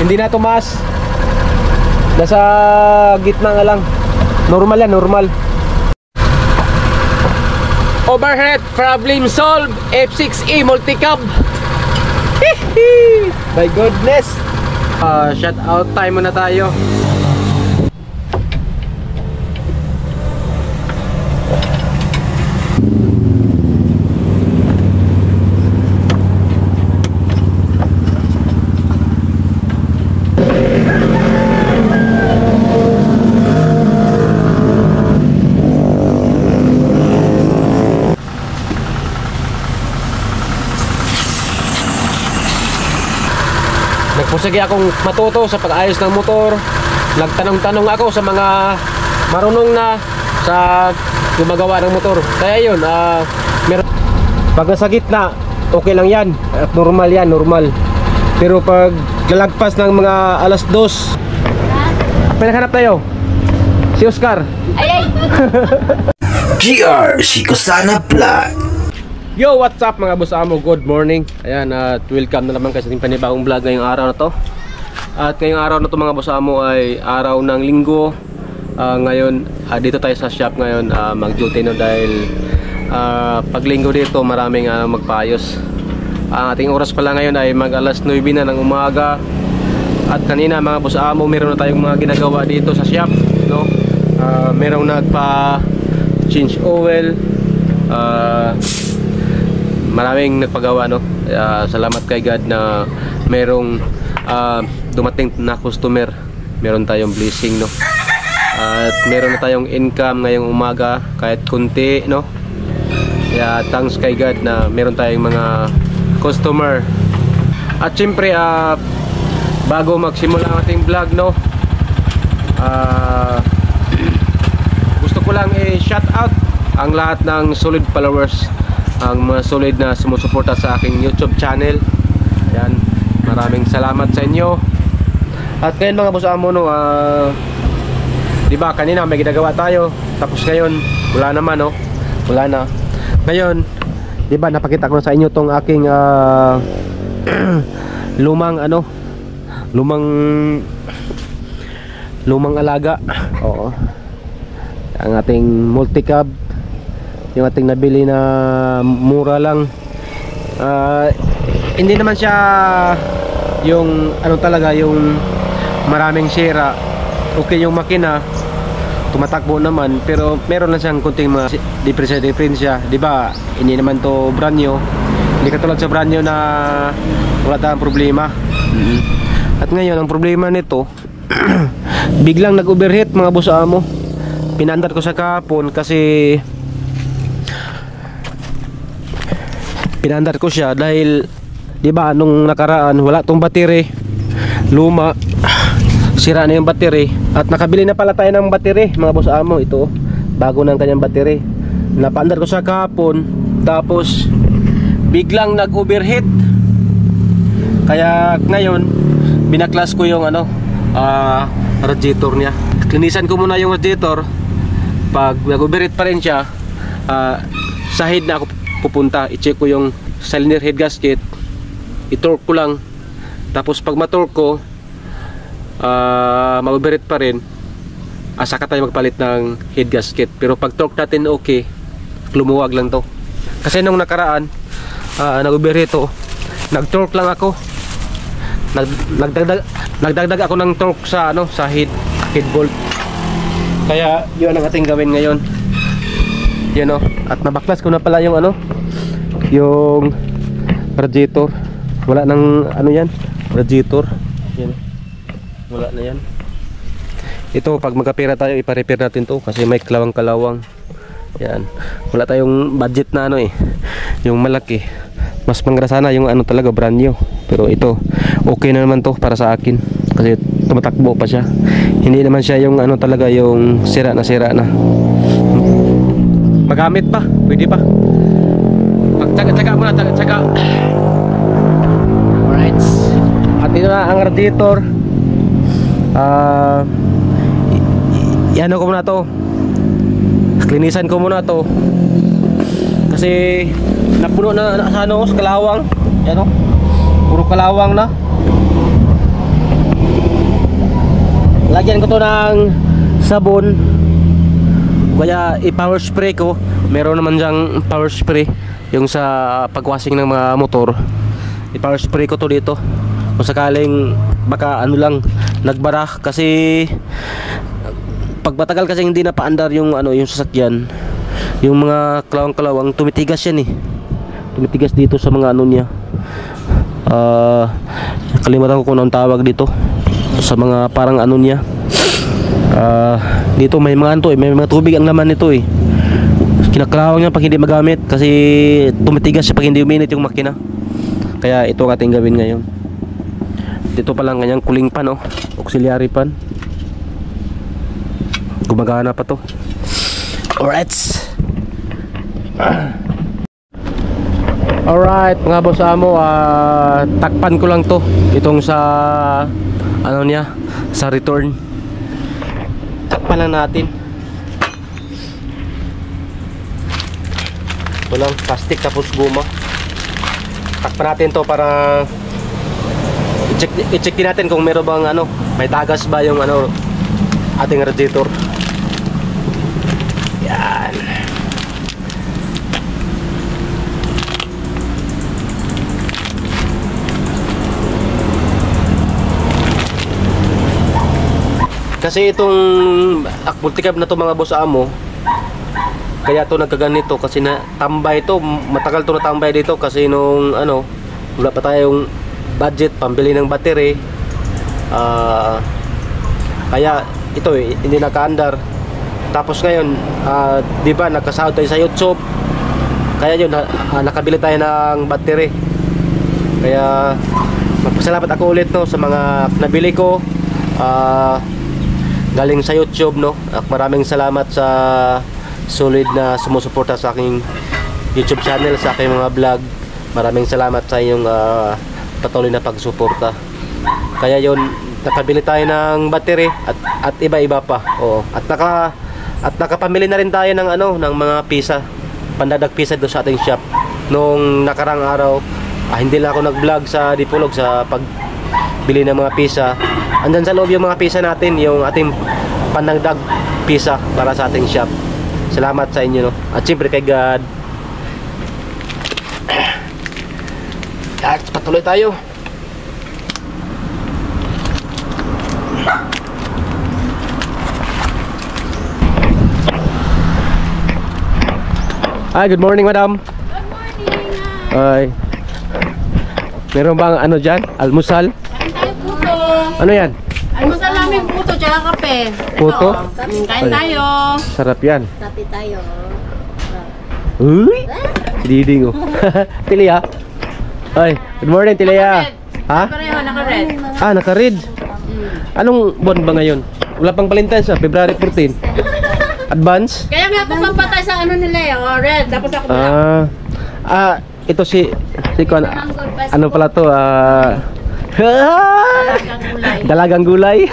Hindi na tumaas. Nasa gitna nga lang. Normal yan, normal. Overhead problem solved. F6E multi-cab. My goodness. Shut out time muna tayo. Nagpusagi akong matuto sa pag-ayos ng motor. Nagtanong-tanong ako sa mga marunong na sa gumagawa ng motor. Kaya yun, pag nasa gitna, okay lang yan. At normal yan, normal. Pero pag lalagpas ng mga alas 2, pinaghanap tayo. Si Oscar. Ay! GR Shikosana Vlog. Yo, what's up mga boss amo? Good morning. Ayan, at welcome na naman kasi sa ating panibagong vlog ngayong araw na to. At ngayong araw na to mga boss amo ay araw ng linggo. Ngayon, dito tayo sa shop ngayon mag-duty no dahil pag linggo dito maraming magpaayos. Ang ating oras pala ngayon ay mag alas 9 na ng umaga. At kanina mga boss amo, meron na tayong mga ginagawa dito sa shop, no? Merong nagpa change oil, maraming nagpagawa, no? Salamat kay God na merong dumating na customer. Meron tayong blessing, no? At meron na tayong income ngayong umaga kahit kunti, no? Kaya thanks kay God na meron tayong mga customer. At syempre bago magsimula ang ating vlog, no? Gusto ko lang i-shout out ang lahat ng solid followers, ang mga solid na sumusuporta sa aking YouTube channel. Ayan, maraming salamat sa inyo. At ngayon mga boss amo, no, diba kanina may ginagawa tayo, tapos ngayon wala naman, no? Wala na. Ngayon, diba napakita ko na sa inyo tong aking lumang alaga. Oo, ang ating multi-cab, yung ating nabili na mura lang. Hindi naman siya yung ano talaga, yung maraming sira. Okay yung makina, tumatakbo naman, pero meron lang siyang kunting mga diferensya. Diba, hindi naman to brand new. Hindi katulad sa brand new na wala tayong problema. At ngayon ang problema nito biglang nag-overheat mga boss amo. Pinandar ko sa kahapon kasi pinandar ko siya dahil diba nung nakaraan wala tong battery, luma, sira na yung battery. At nakabili na pala tayo ng battery mga boss amo. Ito, bago ng kanyang battery. Napandar ko sa kahapon, tapos biglang nag-overheat. Kaya ngayon binaklas ko yung radiator niya. Klinisan ko muna yung radiator. Pag nag-overheat pa rin siya, sa head na ako pupunta. I-check ko yung cylinder head gasket, i-torque ko lang. Tapos pag ma-torque ko, mag-overheat pa rin, saka tayo magpalit ng head gasket. Pero pag torque natin okay, lumuwag lang to. Kasi nung nakaraan nag-overheat to, nag-torque lang ako, nagdagdag ako ng torque sa sa head bolt. Kaya yun ang ating gawin ngayon. Yun, no? At nabaklas ko na pala yung yung radiator. Wala nang yan, radiator. Yan, wala na yan. Ito pag magkapira tayo, ipa-repair natin to kasi may kalawang-kalawang. Yan, wala tayong budget na yung malaki. Mas pangra sana yung talaga brand new. Pero ito okay na naman to para sa akin kasi tumatakbo pa siya. Hindi naman siya yung talaga yung sira na. Magamit pa, pwede pa. Tsaga muna, tsaga. Alright. At ito na ang radiator. Yan ko muna to. Klinisan ko muna to. Kasi napuno na sa kalawang. Yan puro kalawang na. lagyan ko to ng sabon, kaya i-power spray ko. Meron naman dyang power spray yung sa pagwashing ng mga motor. I-power spray ko to dito kung sakaling baka ano lang nagbara, kasi pag matagal kasi hindi na paandar yung ano, yung sasakyan, yung mga kalawang-kalawang tumitigas yan tumitigas dito sa mga ano niya. Kalimutan ko kung anong tawag dito sa mga parang ano niya. Dito may mga anto may mga tubig ang laman nito kinakalawang niya pag hindi magamit, kasi tumitigas siya pag hindi uminit yung makina. Kaya ito ang ating gawin ngayon. Dito pa lang kanyang cooling pan, auxiliary pan, gumagana pa to. Alright. Alright mga boss amo, takpan ko lang to, itong sa ano niya, sa return. Takpan lang natin. Ito lang, plastic tapos guma. Takpan natin to para i-check din natin kung meron bang ano, may tagas ba yung ano, ating radiator. Yan. Kasi itong multicab na to mga boss amo, kaya to nagkaganito kasi na tambay to, matagal to natambay dito kasi nung ano, wala pa tayong budget pambili ng battery. Kaya ito hindi nakaandar. Tapos ngayon, di ba nakasahod tayo sa YouTube, kaya yun nakabili tayo ng battery. Kaya magpasalamat ako ulit sa mga nabili ko galing sa YouTube, At maraming salamat sa solid na sumusuporta sa aking YouTube channel, sa aking mga vlog. Maraming salamat sa inyong patuloy na pagsuporta. Kaya yun, nakabili tayo ng battery at iba-iba pa. Oo. At nakapamili na rin tayo ng ano, ng mga pisa, pandadag pisa doon sa ating shop. Nung nakarang araw, hindi lang ako nag-vlog sa Dipolog sa pagbili ng mga pisa. Andyan sa loob yung mga pisa natin, yung ating pandadag pisa para sa ating shop. Salamat sa inyo, At siyempre kay God. At patuloy tayo. Hi, good morning, madam. Good morning. Hi. Meron bang ano dyan? Almusal? Kain tayo puto. Ano yan? Almusal namin puto tsaka kape. Puto? Kain tayo. Sarap yan. Kape tayo. Uy! Si Diding, Tilia. Ay, good morning, Tilia. Ha? Pareho, naka-red. Naka-red. Anong buwan ba ngayon? Wala pang Valentine's, February 14. Advance? Kaya nga ako pampatay sa ano nila red. Tapos ako Ito si Kuan. Ano pala to? Dalagang gulay.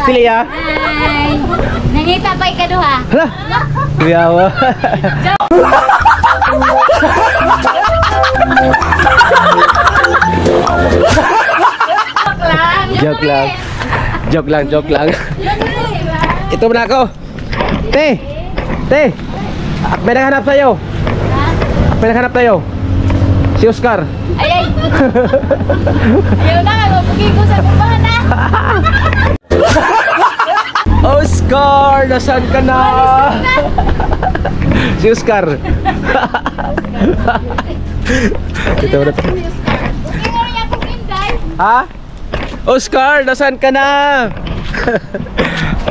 Tilia. Hi! Nangitapay ka doha? Hala! Kuyawa. Joke lang. Joke lang. Ito na ako. Te! May naghanap sa'yo. Si Oscar. Ay! Ayaw na, mabugay ko sa bubahan na! Oscar! Nasaan ka na? Si Oscar. Ito na. Bukay mo rin akong inday! Ha? Oscar! Nasaan ka na?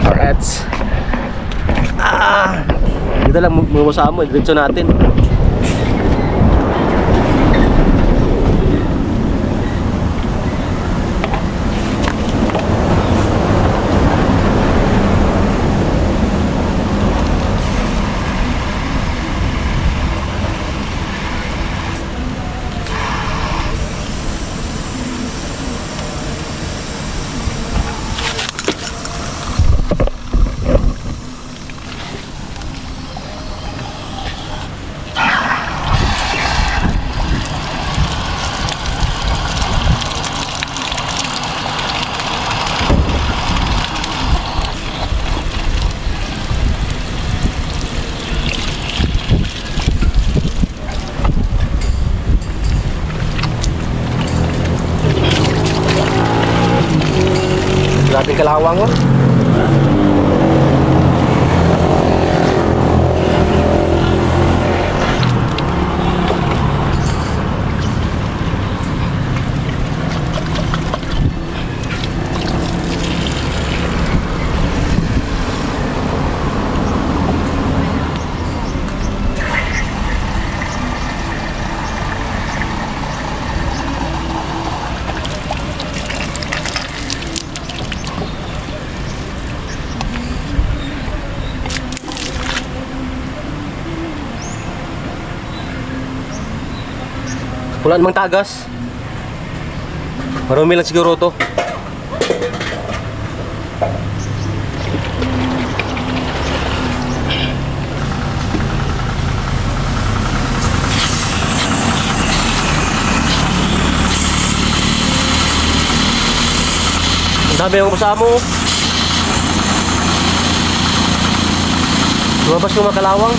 Alright. Dito lang mumusa mo. Diretso natin. Grabing kalawang oh. Wala namang tagas. Marumi lang siguro to. Ang dami yung kasama mo. Lumabas yung mga kalawang.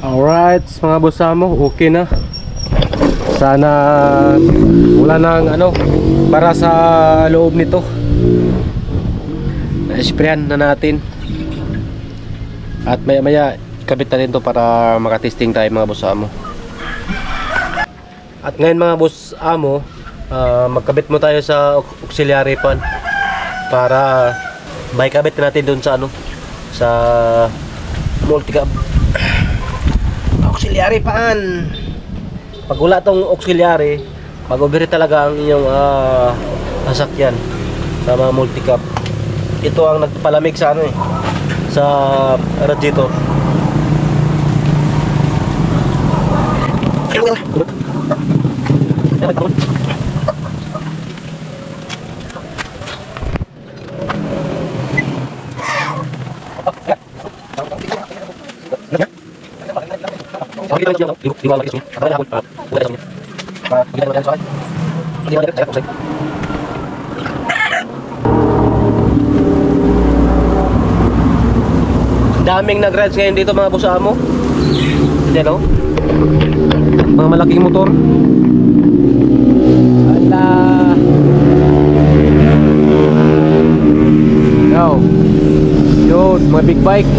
Alright, mga bossamo, okay na. Sana wala nang ano para sa loob nito. Na-sprayan na natin. At maya maya kabit na rin to para makatesting tayo mga bossamo. At ngayon mga bossamo, magkabit mo tayo sa auxiliary pan para may kabit natin doon sa ano, sa multicab auxiliary pan. Pag wala tong auxiliary, mag-overheat talaga ang inyong sasakyan sa mga multicab. Ito ang nagpalamig sa ano sa radiator. Daming nag-rides ngayon dito mga bossamo. Yan o, mga malaking motor. Ala. Yo, yun, mga big bike.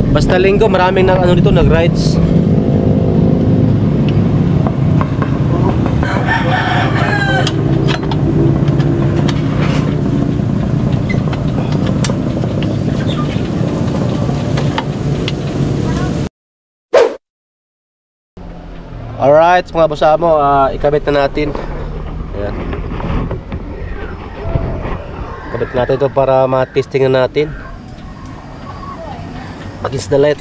Basta linggo maraming nang ano dito nag-rides. Alright, mga bossamo, ikabit na natin. Ayan. Ikabit natin ito para ma-testing na natin. Against the light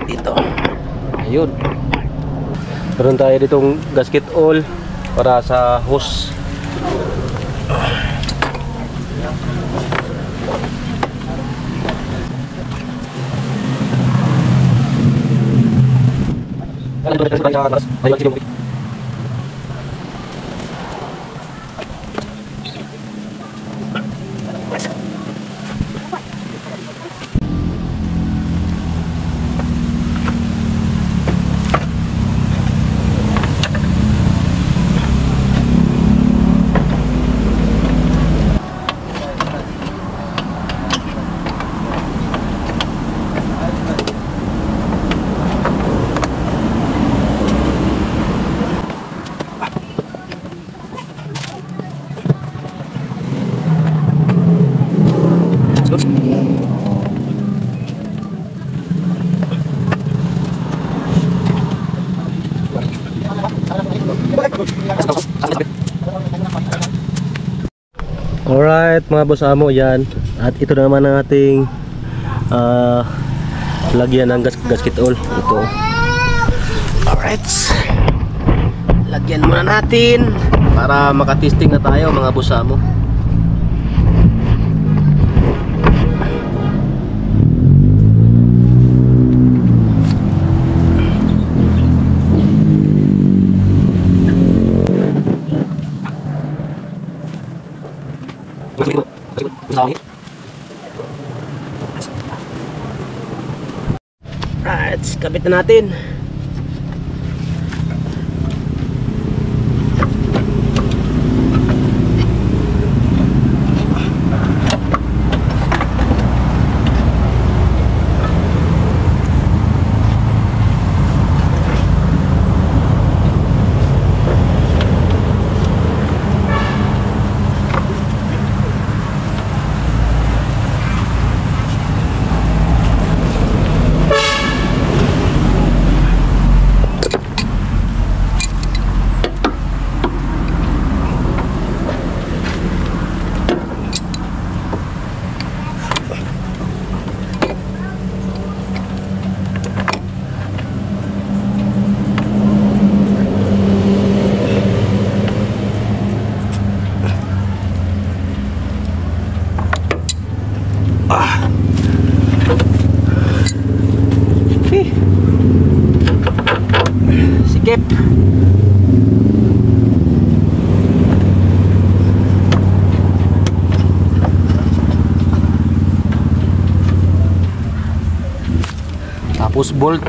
dito. Ayun. Meron tayo ditong gasket oil para sa hose. Alright mga boss amo, yan. At ito na naman ang ating lagyan ng gasket oil. Ito. Alright. Lagyan muna natin para makatesting na tayo mga boss amo. Right, kabit na natin. Sikip. Tapos bolt.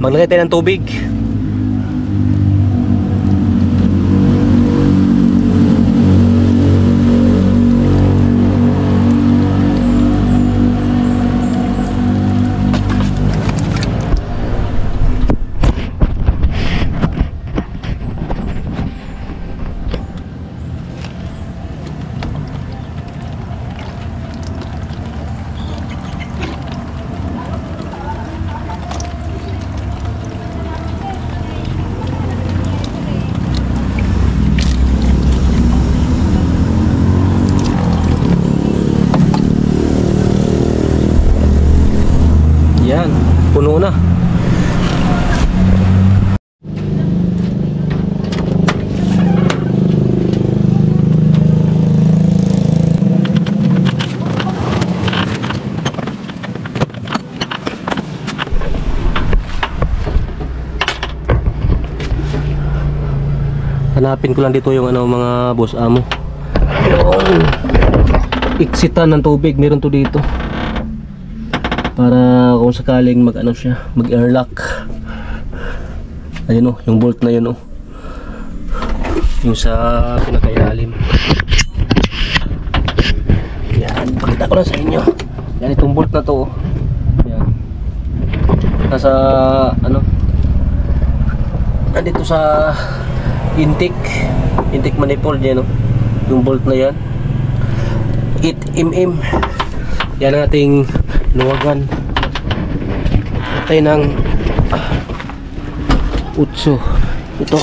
Maglagay tayo ng tubig. Yan, puno na. Hanapin ko lang dito yung mga boss amo. Yung iksitan ng tubig, meron to dito. Para kung sakaling mag-airlock. Ayun yung bolt na yun yung sa pinakailalim. Yan, pakita ko lang sa inyo. Yan, itong bolt na to yan. Nasa nandito sa intake manifold yan yung bolt na yan. 8mm. Yan ang ating luwagan. Tayo ng utso. Ito.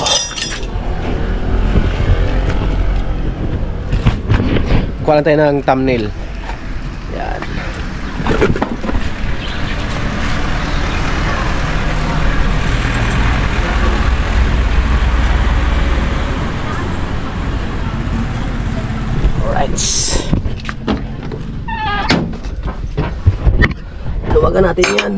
Kuha lang tayo ng thumbnail. Yan. Alright. Luwagan natin yan.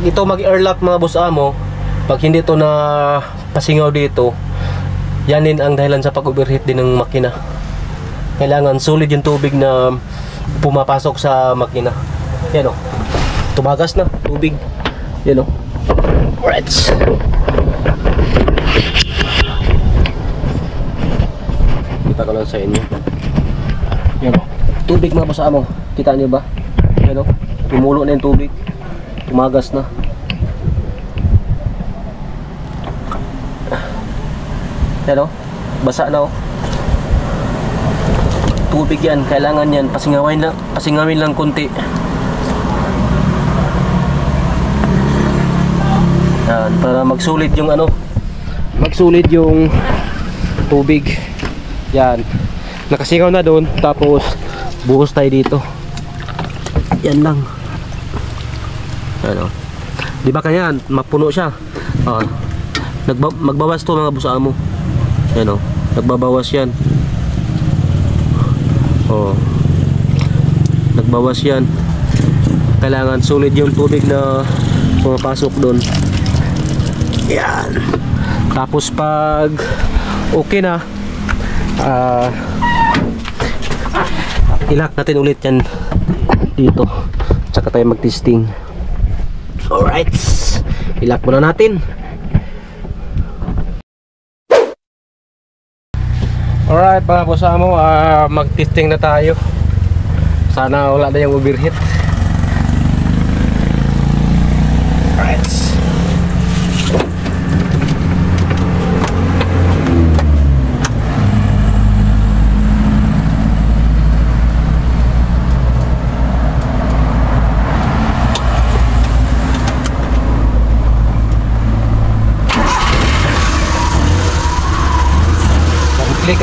pag ito mag-airlock mga boss amo, pag hindi ito na pasingaw dito, yan din ang dahilan sa pag-overheat din ng makina. Kailangan solid yung tubig na pumapasok sa makina. Yan o, tumagas na tubig. Yan o. Alright. Kita ko lang sa inyo. Yan o, tubig mga boss amo. Kita niyo ba? Yan o, tumulo na yung tubig. Tumagas na. Yan o, basa na o. Tubig yan, kailangan yan pasingawin lang konti. Yan, para magsulit yung ano, magsulit yung tubig. Yan, nakasingaw na doon, tapos buhos tayo dito. Yan lang. Ano, di ba kaya mapuno siya? Magbawas to mga boss amo. Yan o, nagbabawas yan. Nagbawas yan. Kailangan solid yung tubig na pumapasok doon. Yan. Tapos pag okay na, ilak natin ulit yan dito, tsaka tayo mag-testing. Alright, ilak muna natin. Alright mga boss amo, mag-testing na tayo. Sana wala na yung overheat. Alright. Click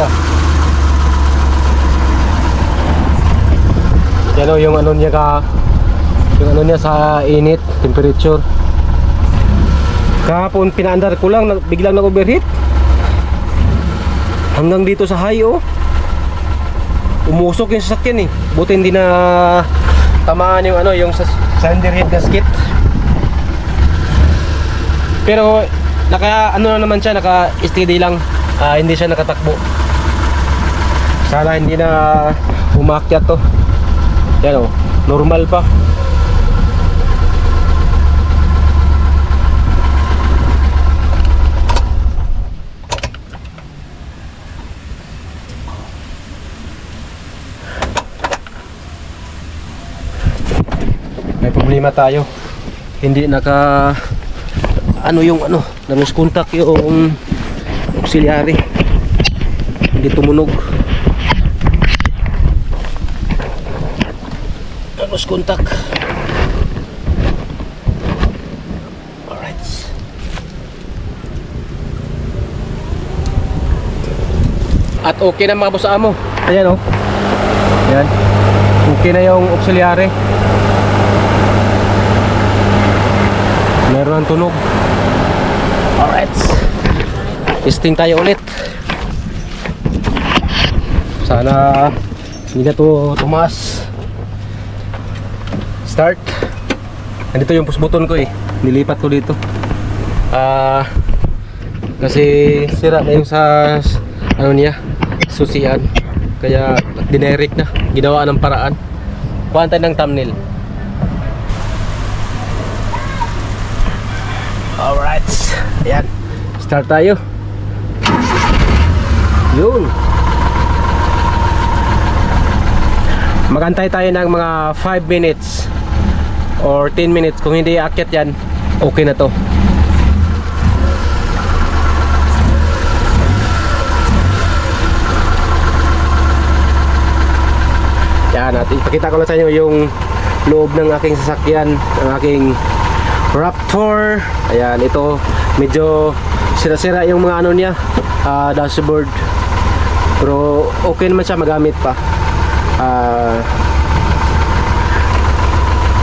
yan o, yung ano niya sa init, temperature. Kahapon pinaandar ko lang, biglang nag-overheat. Hanggang dito sa high o. Umusok yung sasakyan eh. Buti hindi na tamaan yung ano, yung cylinder head gasket. Pero naka ano na naman siya, naka steady lang. Hindi siya nakatakbo. Sana hindi na umakyat to. Yan o, normal pa. May problema tayo. Hindi naka ano yung ano, na-lose contact yung auxiliary. Hindi tumunog. Na-lose contact. Alright. At okay na mga boss amo. Ayan o. Ayan. Okay na yung auxiliary. Meron ang tunog. Alright. Testing tayo ulit. Sana hindi na to tumaas. Start. Nandito yung push button ko eh. Nilipat ko dito. Kasi sira na yung sa ano niya, susian. Kaya dinerict na. Ginawa ng paraan. Kuhaan tayo ng thumbnail. Alright. Ayan. Start tayo. Yun. Magantay tayo ng mga 5 minutes or 10 minutes. Kung hindi aakyat yan, okay na to. Yan, at ipakita ko lang sa inyo yung loob ng aking sasakyan, ng aking Raptor. Ayan, ito medyo sira-sira yung mga ano niya, dashboard. Pero okay naman siya, magamit pa.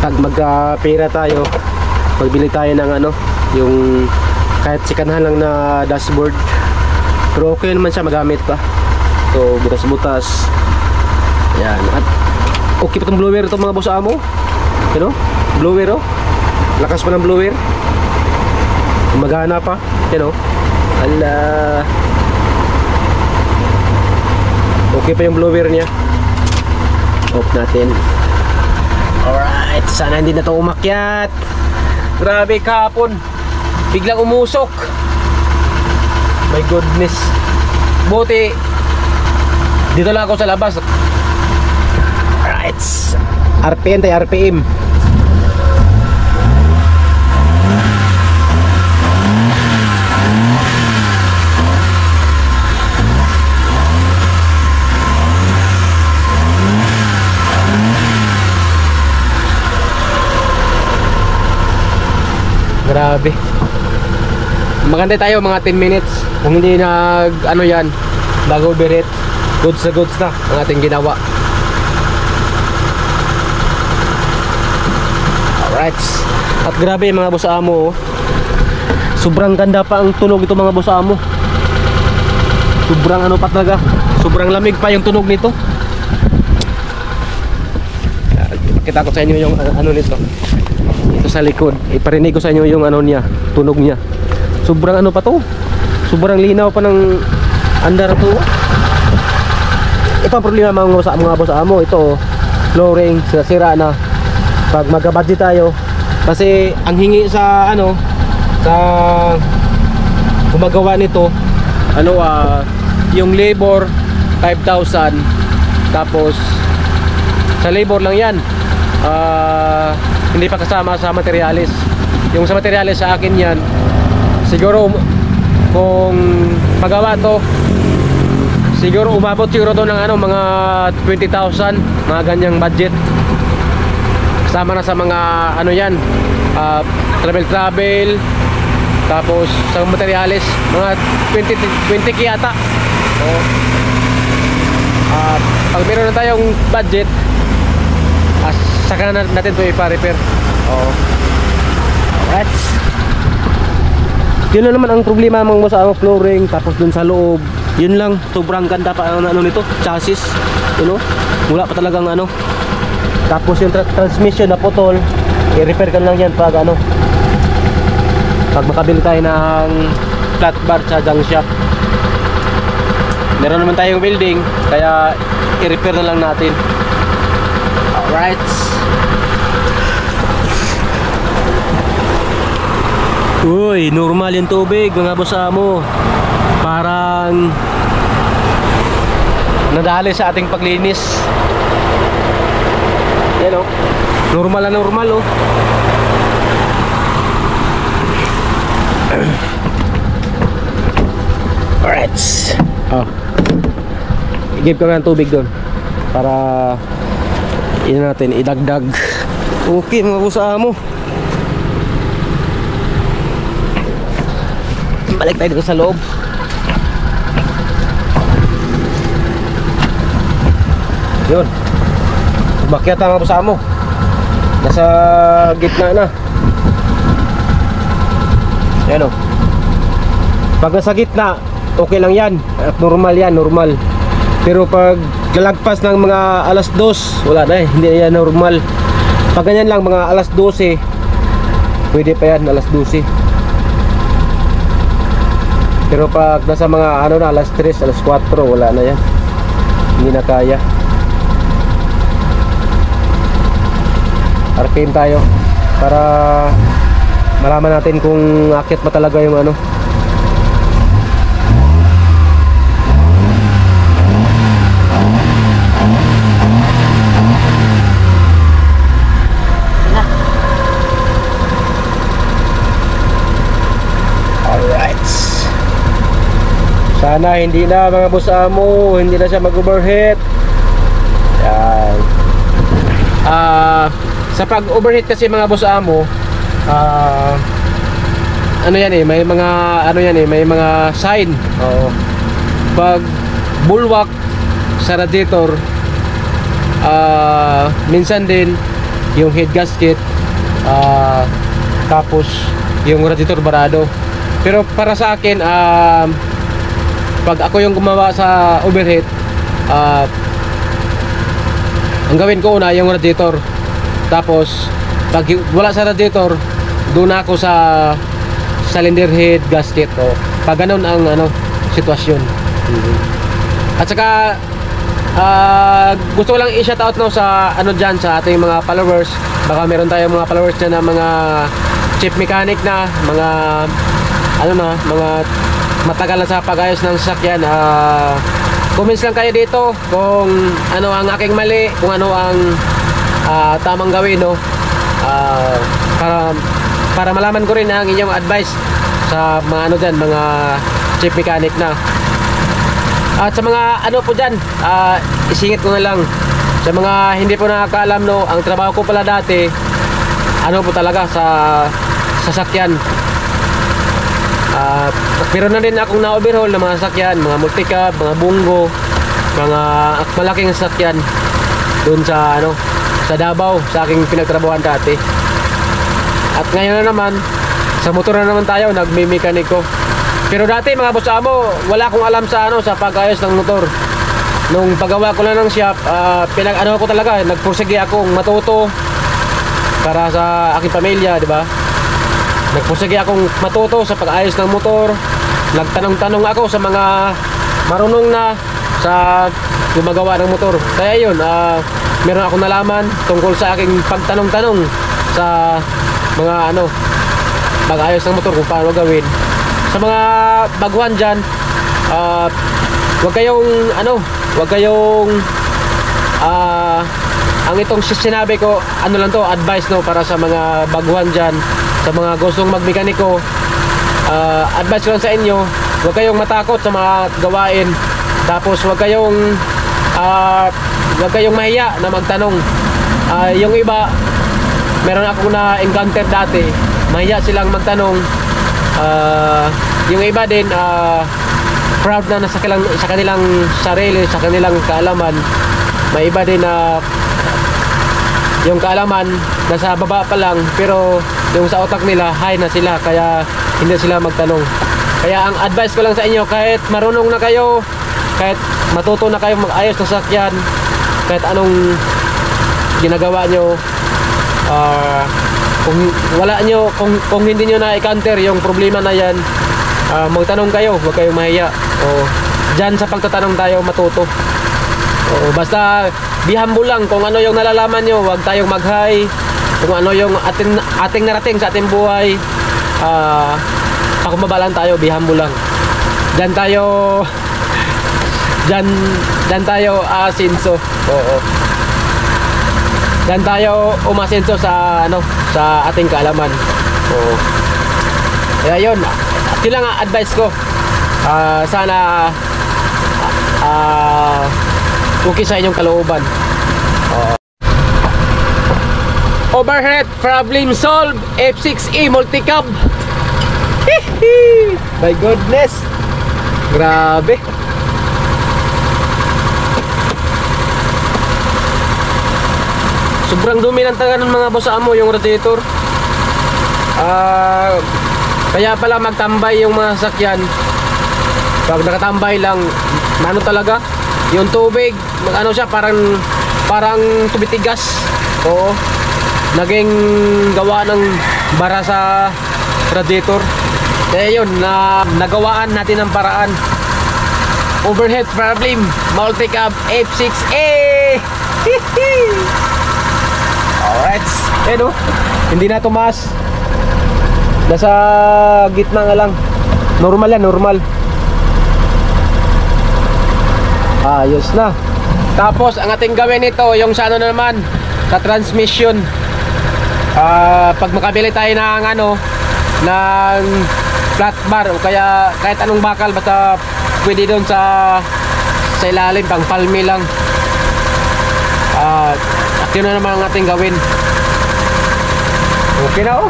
Pag magpira tayo, magbili tayo ng ano, yung kahit sikanhan lang na dashboard. Pero okay naman siya, magamit pa. So butas-butas. Ayan, at okay pa itong blower ito mga boss amo. You know, blower oh. Lakas pa ng blower. Magana pa. Yan o. Ala. Okay pa yung blower niya. Off natin. Alright. Sana hindi na ito umakyat. Grabe kahapon. Biglang umusok. My goodness. Buti dito lang ako sa labas. Alright. RPM tayo RPM. Grabe. Maganda tayo mga 10 minutes. Kung hindi nag ano yan, nag-overheat, goods na ang ating ginawa. Alright. At grabe mga boss amo. Sobrang ganda pa ang tunog ito mga boss amo. Sobrang ano pa talaga. Sobrang lamig pa yung tunog nito. Kita ko sa inyo yung ano nito. Ito sa likod. Iparinig ko sa inyo yung ano niya, tunog niya. Sobrang ano pa to. Sobrang linaw pa ng andar to. Ito ang problema mga boss amo. Ito flooring sira na. Pag magka-budget tayo, kasi ang hingi sa ano sa gumagawa nito ano yung labor 5,000, tapos sa labor lang yan, hindi pa kasama sa materialis. Yung sa materialis sa akin yan, siguro kung magawa to, siguro umabot siguro to ng ano mga 20,000, mga ganyang budget. Kasama na sa mga ano yan, travel, tapos sa materialis mga 20k yata. So, pag meron na tayong budget, saka na natin ito ipa-repair. Alright. Yun lang naman ang problema mga sa flooring, tapos dun sa loob, yun lang, sobrang ganda pa ang ano nito, chassis, you know? Wala pa talagang ano. Tapos yung transmission na putol, i-repair ka lang yan pag ano, pag makabili tayo ng flat bar sa junk shop. Meron naman tayong welding, kaya i-repair na lang natin. Alright. Uy, normal yung tubig mga boss amo. Parang nadali sa ating paglinis. Yan o, normal na normal o. Alright. I-give ko nga ng tubig doon para yun natin, idagdag. Okay mga boss amo, balik tayo dito sa loob. Yun, umakyat ang mga boss amo. Nasa gitna na. Yan o. Pag nasa gitna, okay lang yan. Normal yan, normal. Pero pag lalagpas ng mga alas 2, wala na eh, hindi yan normal. Pag ganyan lang, mga alas 12, pwede pa yan, alas 12. Pero pag nasa mga ano na, alas 3, alas 4, wala na yan. Hindi na kaya. RPM tayo para malaman natin kung akit ba talaga yung ano. Alright. Sana hindi na mga boss amo, hindi na siya mag-overheat. Yan. Sa pag-overheat kasi mga boss amo, ano yan eh, may mga ano yan eh, may mga sign. Pag bulwark sa radiator, minsan din yung head gasket, tapos yung radiator barado. Pero para sa akin, pag ako yung gumawa sa overheat, ang gawin ko una yung radiator. Tapos pag wala sa radiator, doon ako sa cylinder head gasket. O, pag ganun ang sitwasyon. At saka gusto ko lang i-shout out no sa dyan sa ating mga followers. Baka meron tayong mga followers dyan na mga chief mechanic na, mga mga matagal na sa pag-ayos ng sasakyan. Comments lang kayo dito kung ano ang aking mali, kung ano ang tamang gawin, no? Para malaman ko rin ang inyong advice sa mga dyan, mga chief mechanic na. At sa mga po dyan, isingit ko na lang sa mga hindi po nakakaalam, no, ang trabaho ko pala dati po talaga sa sasakyan. Pero na din akong na-overhaul ng mga sasakyan, mga multicab, mga bungo, mga malaking sasakyan doon sa sa Davao, sa aking pinagtrabahuan dati. At ngayon na naman, sa motor na naman tayo, nagme-mekaniko. Pero dati mga boss amo, wala akong alam sa sa pag-ayos ng motor. Nung paggawa ko lang ng shop, ko talaga, nagpursige akong matuto para sa aking pamilya, di ba? Nagpursige akong matuto sa pag-ayos ng motor. Nagtanong-tanong ako sa mga marunong na sa gumagawa ng motor. Kaya yun, meron akong nalaman tungkol sa aking pagtanong-tanong sa mga pag-ayos ng motor, kung paano gawin. Sa mga baguhan dyan, wag kayong ang itong sinabi ko, lang to, advice no, para sa mga baguhan dyan, sa mga gustong magmekaniko. Advice ko lang sa inyo, wag kayong matakot sa mga gawain. Tapos wag kayong mahiya na magtanong. Yung iba, meron ako na encounter dati, mahiya silang magtanong. Yung iba din proud na sa kanilang sarili, sa kanilang kaalaman. May iba din na yung kaalaman nasa baba pa lang, pero yung sa utak nila high na sila, kaya hindi sila magtanong. Kaya ang advice ko lang sa inyo, kahit marunong na kayo, kahit matuto na kayo mag-ayos ng sasakyan, kahit anong ginagawa nyo, kung hindi nyo na i-counter yung problema na yan, magtanong kayo, huwag kayong mahiya. Dyan sa pagtatanong tayo matuto. Basta be humble lang kung ano yung nalalaman nyo, huwag tayong mag-high. Kung ano yung ating narating sa ating buhay, pakumabalan tayo, be humble lang. Dyan tayo asinso. Dyan tayo umasenso sa sa ating kaalaman. Kaya yun, yun lang ang advice ko. Sana okay sa inyong kalooban. Overhead problem solved, F6E multicab. My goodness, grabe. Sobrang dumi ng tangan ng mga boss amo, yung radiator. Kaya pala magtambay yung mga sasakyan. Pag nakatambay lang, talaga yung tubig, siya, parang tumitigas. Oo, naging gawa ng bara sa radiator. Kaya yun, nagawaan natin ng paraan. Overhead problem, multicab F6A. Alright, hindi na tumaas. Nasa gitna nga lang. Normal yan, normal. Ayos na. Tapos ang ating gawin nito, yung sa naman, sa transmission. Pag makabili tayo ng ng flat bar, o kaya kahit anong bakal, basta pwede doon sa ilalim, pang palmi lang. Yun na naman ang ating gawin. Okay na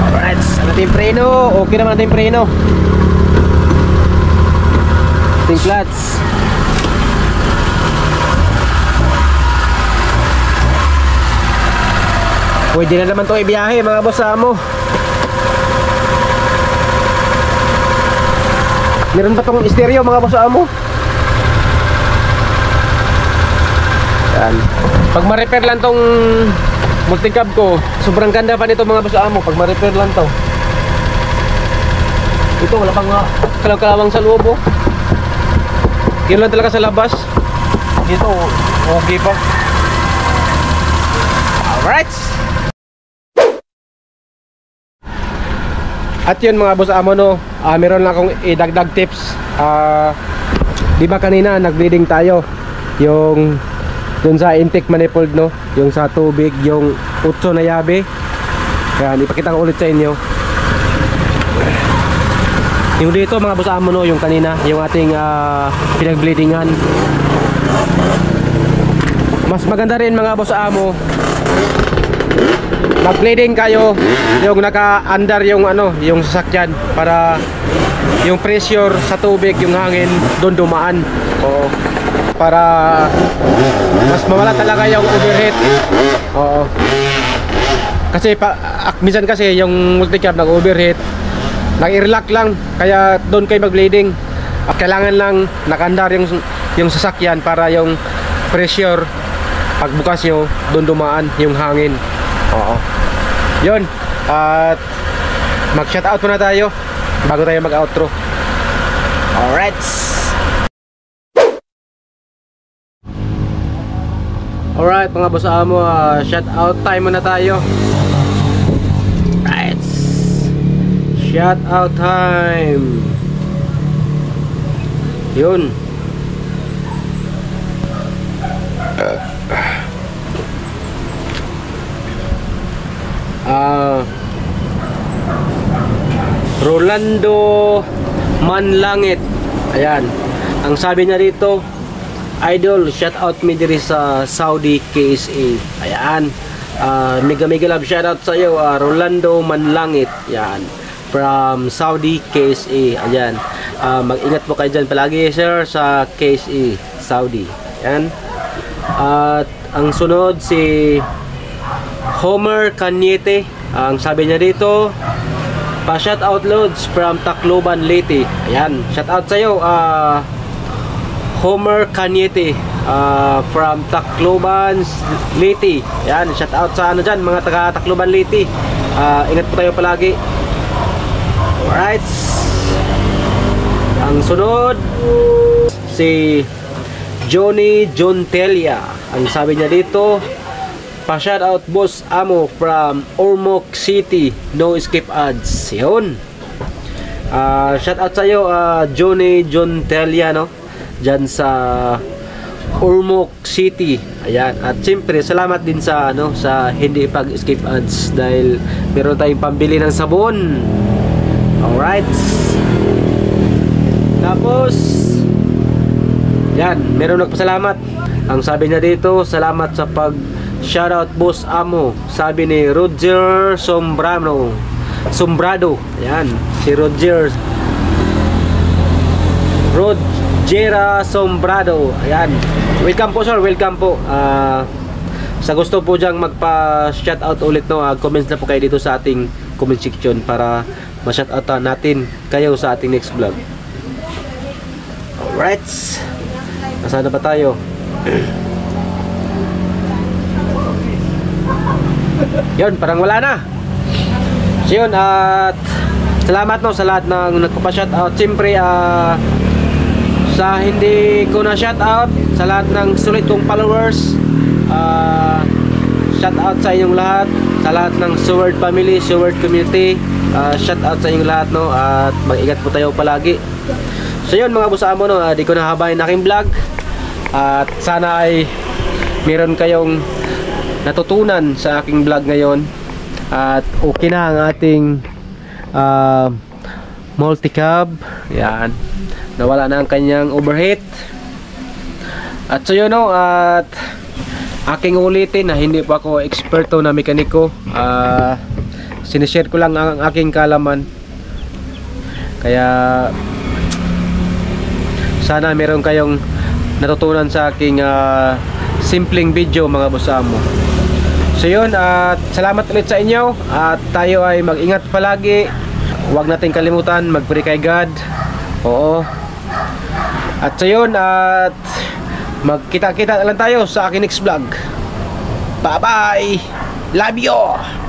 Alright, ang ating preno. Okay naman ating preno. Ating clutch. Pwede na naman itong ibiyahe mga boss amo. Meron pa tong stereo mga boss amo. Yan. Pag ma-repair lang tong multicab ko, sobrang ganda pa nito mga boss amo. Pag ma-repair lang to. Ito wala pang kalawang sa loob oh. Yun lang talaga sa labas. Dito okay pa. Alright. At yun mga boss amo no, meron lang akong idagdag tips. Di ba kanina nag-bleeding tayo yung dun sa intake manifold no, yung sa tubig, yung 8 na yabe. Yan, ipakita ko ulit sa inyo. Yung dito mga boss amo no, yung kanina, yung ating pinag-bleedingan. Mas maganda rin mga boss amo mag-bleeding kayo yung naka-under yung ano, yung sasakyan para yung pressure sa tubig, yung hangin doon dumaan. Oo. Para mas mawala talaga yung overheat. Oo. Kasi minsan kasi yung multicab nag-overheat, nag-i-relax lang, kaya doon kayo mag-bleeding. Kailangan lang naka-under yung sasakyan para yung pressure pagbukas nyo doon dumaan yung hangin. Oo. Yun. At mag-shoutout muna tayo bago tayo mag-outro. Alright. Alright mga boss amo, shoutout time muna tayo. Right. Shoutout time. Yun. Rolando Manlangit. Ayan. Ang sabi niya dito, idol, shout out me diri sa Saudi KSA. Ayan. Mega love shout out sa iyo, Rolando Manlangit. Ayan. From Saudi KSA. Ayan. Mag-ingat po kayo dyan palagi sir sa KSA Saudi. Ayan. At ang sunod si Homer Cañete. Ang sabi niya dito, pa-shout out loads from Tacloban, Leyte. Ayan, shout out sa iyo Homer Cañete from Tacloban, Leyte. Ayan, shout out sa ano dyan, mga taga Tacloban, Leyte. Ingat po tayo palagi. Alright. Ang sunod si Johnny Jontelia. Ang sabi niya dito, pa-shout out boss amo from Ormoc City, no escape ads. Yun. Shout out sa iyo Johnny Jontelia no, dyan sa Ormoc City. Ayan. At siyempre salamat din sa ano, sa hindi pag-escape ads dahil meron tayong pambili ng sabon. Alright. Tapos yan, meron nagpasalamat. Ang sabi niya dito, salamat sa pag shoutout boss amo. Sabi ni Roger Sombrado. Ayan, si Rogera Sombrado. Ayan, welcome po sir, welcome po. Sa gusto po dyang magpa-shoutout ulit no, comments na po kayo dito sa ating comment section para ma-shoutout natin kayo sa ating next vlog. Alright. Nasaan na ba tayo? Yun, parang wala na. So yun, at salamat no sa lahat ng nagpapa-shoutout. Siyempre, sa hindi ko na shoutout, sa lahat ng sulit kong followers, shoutout sa inyong lahat, sa lahat ng Sword family, Sword community, shoutout sa inyong lahat no, at mag-ingat po tayo palagi. So yun mga boss amo no, di ko na habayin aking vlog. At sana ay meron kayong natutunan sa aking vlog ngayon. At okay na ang ating multicab. Yan. Nawala na ang kanyang overheat. At so yun no, at aking ulitin na hindi pa ako eksperto na mekaniko. Sinishare ko lang ang aking kalaman. Kaya sana meron kayong natutunan sa aking simpleng video mga boss amo. So yun, at salamat ulit sa inyo. At tayo ay mag-ingat palagi. Huwag natin kalimutan mag-pray kay God. Oo. At so yun, at Magkita-kita na lang tayo sa aking next vlog. Bye bye. Love you.